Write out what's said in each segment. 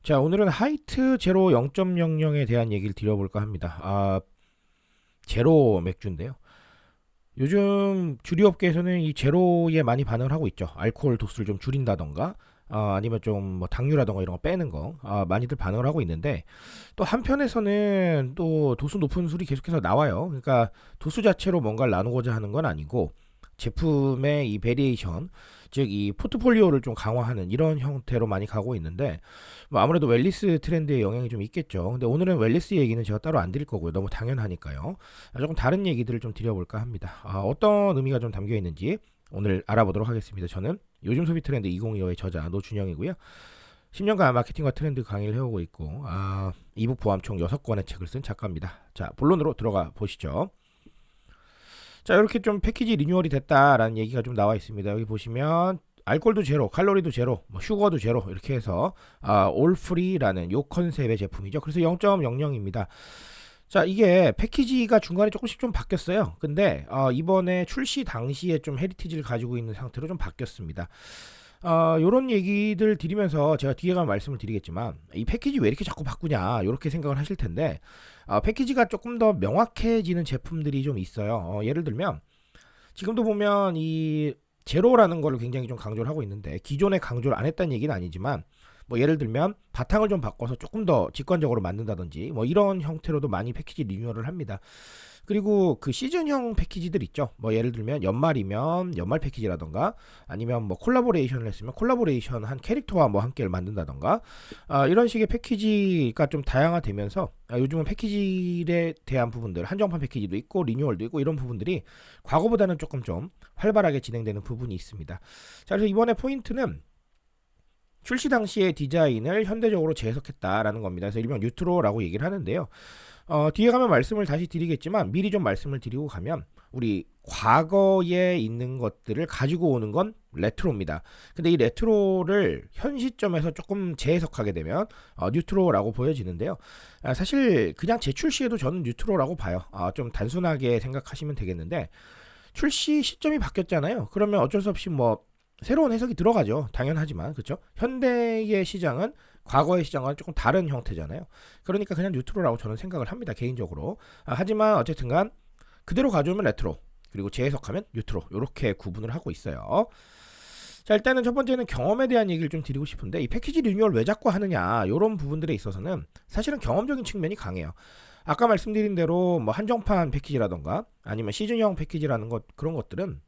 자, 오늘은 하이트 제로 0.00에 대한 얘기를 드려볼까 합니다. 제로 맥주인데요. 요즘 주류업계에서는 이 제로에 많이 반응을 하고 있죠. 알코올 도수를 좀 줄인다던가, 아니면 좀 뭐 당류라던가 이런 거 빼는 거, 많이들 반응을 하고 있는데, 또 한편에서는 또 도수 높은 술이 계속해서 나와요. 그러니까 도수 자체로 뭔가를 나누고자 하는 건 아니고, 제품의 이 베리에이션, 즉 이 포트폴리오를 좀 강화하는 이런 형태로 많이 가고 있는데, 뭐 아무래도 웰리스 트렌드의 영향이 좀 있겠죠. 근데 오늘은 웰리스 얘기는 제가 따로 안 드릴 거고요. 너무 당연하니까요. 조금 다른 얘기들을 좀 드려볼까 합니다. 어떤 의미가 좀 담겨 있는지 오늘 알아보도록 하겠습니다. 저는 요즘 소비 트렌드 2025의 저자 노준영이고요. 10년간 마케팅과 트렌드 강의를 해오고 있고, 이북 포함 총 6권의 책을 쓴 작가입니다. 자, 본론으로 들어가 보시죠. 자, 이렇게 좀 패키지 리뉴얼이 됐다라는 얘기가 좀 나와 있습니다. 여기 보시면 알코올도 제로, 칼로리도 제로, 뭐 슈거도 제로 이렇게 해서 올 프리라는 요 컨셉의 제품이죠. 그래서 0.00입니다. 자, 이게 패키지가 중간에 조금씩 좀 바뀌었어요. 근데 이번에 출시 당시에 좀 헤리티지를 가지고 있는 상태로 좀 바뀌었습니다. 요런 얘기들 드리면서 제가 뒤에 가면 말씀을 드리겠지만 이 패키지 왜 이렇게 자꾸 바꾸냐 이렇게 생각을 하실 텐데, 패키지가 조금 더 명확해지는 제품들이 좀 있어요. 예를 들면 지금도 보면 이 제로라는 거를 굉장히 좀 강조를 하고 있는데, 기존에 강조를 안 했다는 얘기는 아니지만 뭐 예를 들면 바탕을 좀 바꿔서 조금 더 직관적으로 만든다든지 뭐 이런 형태로도 많이 패키지 리뉴얼을 합니다. 그리고 그 시즌형 패키지들 있죠. 뭐 예를 들면 연말이면 연말 패키지라던가, 아니면 뭐 콜라보레이션을 했으면 콜라보레이션 한 캐릭터와 뭐 함께를 만든다던가, 이런 식의 패키지가 좀 다양화되면서 요즘은 패키지에 대한 부분들, 한정판 패키지도 있고 리뉴얼도 있고 이런 부분들이 과거보다는 조금 좀 활발하게 진행되는 부분이 있습니다. 자, 그래서 이번에 포인트는 출시 당시의 디자인을 현대적으로 재해석했다라는 겁니다. 그래서 일명 뉴트로라고 얘기를 하는데요. 뒤에 가면 말씀을 다시 드리겠지만 미리 좀 말씀을 드리고 가면, 우리 과거에 있는 것들을 가지고 오는 건 레트로입니다. 근데 이 레트로를 현 시점에서 조금 재해석하게 되면 뉴트로라고 보여지는데요. 사실 그냥 재출시에도 저는 뉴트로라고 봐요. 좀 단순하게 생각하시면 되겠는데, 출시 시점이 바뀌었잖아요. 그러면 어쩔 수 없이 뭐 새로운 해석이 들어가죠. 당연하지만, 그렇죠? 현대의 시장은 과거의 시장과는 조금 다른 형태잖아요. 그러니까 그냥 뉴트로라고 저는 생각을 합니다, 개인적으로. 하지만 어쨌든간 그대로 가져오면 레트로, 그리고 재해석하면 뉴트로, 이렇게 구분을 하고 있어요. 자, 일단은 첫 번째는 경험에 대한 얘기를 좀 드리고 싶은데, 이 패키지 리뉴얼 왜 자꾸 하느냐 이런 부분들에 있어서는 사실은 경험적인 측면이 강해요. 아까 말씀드린 대로 뭐 한정판 패키지라던가 아니면 시즌형 패키지라는 것, 그런 것들은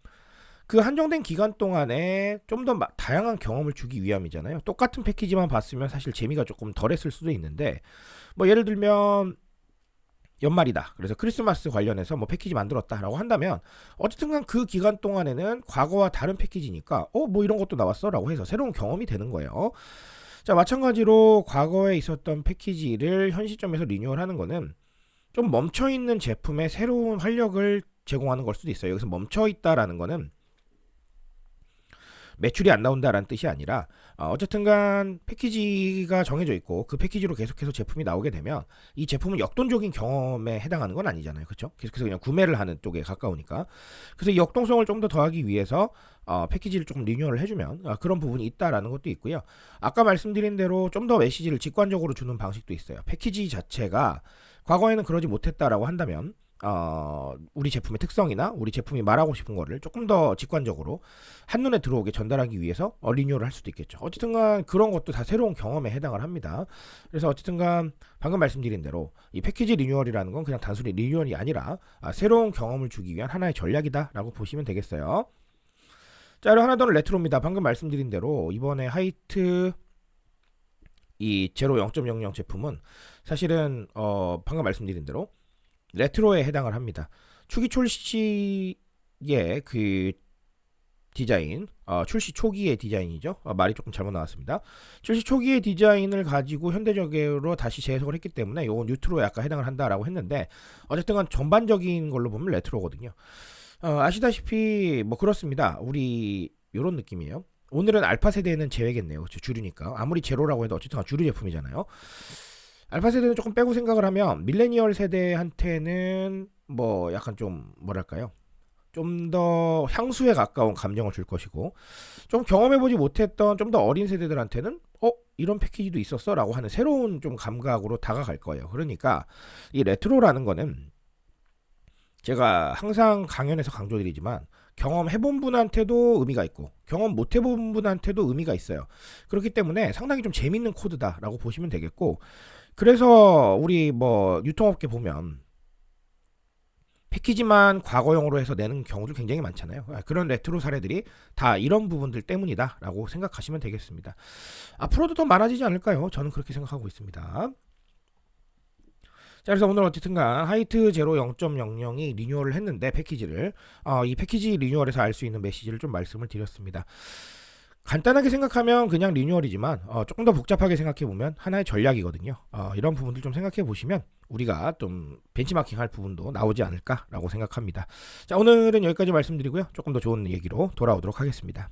그 한정된 기간 동안에 좀 더 다양한 경험을 주기 위함이잖아요. 똑같은 패키지만 봤으면 사실 재미가 조금 덜했을 수도 있는데, 뭐 예를 들면 연말이다, 그래서 크리스마스 관련해서 뭐 패키지 만들었다라고 한다면, 어쨌든 그 기간 동안에는 과거와 다른 패키지니까 뭐 이런 것도 나왔어 라고 해서 새로운 경험이 되는 거예요. 자, 마찬가지로 과거에 있었던 패키지를 현 시점에서 리뉴얼하는 거는 좀 멈춰있는 제품에 새로운 활력을 제공하는 걸 수도 있어요. 여기서 멈춰있다라는 거는 매출이 안 나온다라는 뜻이 아니라, 어쨌든간 패키지가 정해져 있고 그 패키지로 계속해서 제품이 나오게 되면 이 제품은 역동적인 경험에 해당하는 건 아니잖아요. 그렇죠? 계속해서 그냥 구매를 하는 쪽에 가까우니까. 그래서 이 역동성을 좀 더 더하기 위해서 패키지를 조금 리뉴얼을 해주면 그런 부분이 있다라는 것도 있고요. 아까 말씀드린 대로 좀 더 메시지를 직관적으로 주는 방식도 있어요. 패키지 자체가 과거에는 그러지 못했다라고 한다면, 우리 제품의 특성이나 우리 제품이 말하고 싶은 거를 조금 더 직관적으로 한눈에 들어오게 전달하기 위해서 리뉴얼을 할 수도 있겠죠. 어쨌든간 그런 것도 다 새로운 경험에 해당을 합니다. 그래서 어쨌든간 방금 말씀드린 대로 이 패키지 리뉴얼이라는 건 그냥 단순히 리뉴얼이 아니라 새로운 경험을 주기 위한 하나의 전략이다라고 보시면 되겠어요. 자, 그리고 하나 더는 레트로입니다. 방금 말씀드린 대로 이번에 하이트 이 제로 0.00 제품은 사실은 방금 말씀드린 대로 레트로에 해당을 합니다. 초기 출시의 그 디자인, 출시 초기의 디자인이죠. 말이 조금 잘못 나왔습니다. 출시 초기의 디자인을 가지고 현대적으로 다시 재해석을 했기 때문에 이건 뉴트로에 아까 해당을 한다라고 했는데, 어쨌든 전반적인 걸로 보면 레트로거든요. 아시다시피 뭐 그렇습니다. 우리 이런 느낌이에요. 오늘은 알파 세대는 제외겠네요. 그렇죠? 주류니까. 아무리 제로라고 해도 어쨌든 주류 제품이잖아요. 알파 세대는 조금 빼고 생각을 하면 밀레니얼 세대한테는 뭐 약간 좀 뭐랄까요, 좀 더 향수에 가까운 감정을 줄 것이고, 좀 경험해보지 못했던 좀 더 어린 세대들한테는 이런 패키지도 있었어? 라고 하는 새로운 좀 감각으로 다가갈 거예요. 그러니까 이 레트로라는 거는 제가 항상 강연에서 강조드리지만 경험해본 분한테도 의미가 있고 경험 못해본 분한테도 의미가 있어요. 그렇기 때문에 상당히 좀 재밌는 코드다라고 보시면 되겠고, 그래서 우리 뭐 유통업계 보면 패키지만 과거형으로 해서 내는 경우도 굉장히 많잖아요. 그런 레트로 사례들이 다 이런 부분들 때문이다라고 생각하시면 되겠습니다. 앞으로도 더 많아지지 않을까요? 저는 그렇게 생각하고 있습니다. 자, 그래서 오늘 어쨌든간 하이트 제로 0.00이 리뉴얼을 했는데 패키지를 이 패키지 리뉴얼에서 알 수 있는 메시지를 좀 말씀을 드렸습니다. 간단하게 생각하면 그냥 리뉴얼이지만 조금 더 복잡하게 생각해보면 하나의 전략이거든요. 이런 부분들 좀 생각해보시면 우리가 좀 벤치마킹 할 부분도 나오지 않을까라고 생각합니다. 자, 오늘은 여기까지 말씀드리고요. 조금 더 좋은 얘기로 돌아오도록 하겠습니다.